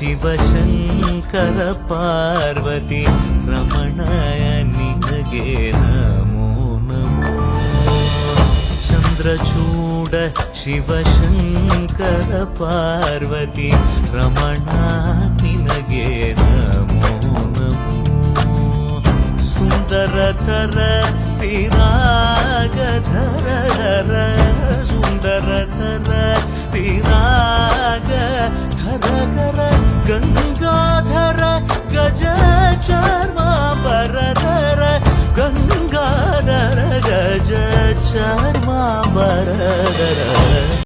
ಶಿವಶಂಕರ ಪಾರ್ವತಿ ರಮಣಯ ನಿನಗೆ ನಮೋ ನಮೋ. ಚಂದ್ರಚೂಡ ಶಿವಶಂಕರ ಪಾರ್ವತಿ ರಮಣ ನಿನಗೆ ನಮೋ ನಮೋ. ಸುಂದರಧರ ವಿರಾಗಧರ ಸುಂದರಧರ ವಿರಾಗ ಧರ ಗಂಗ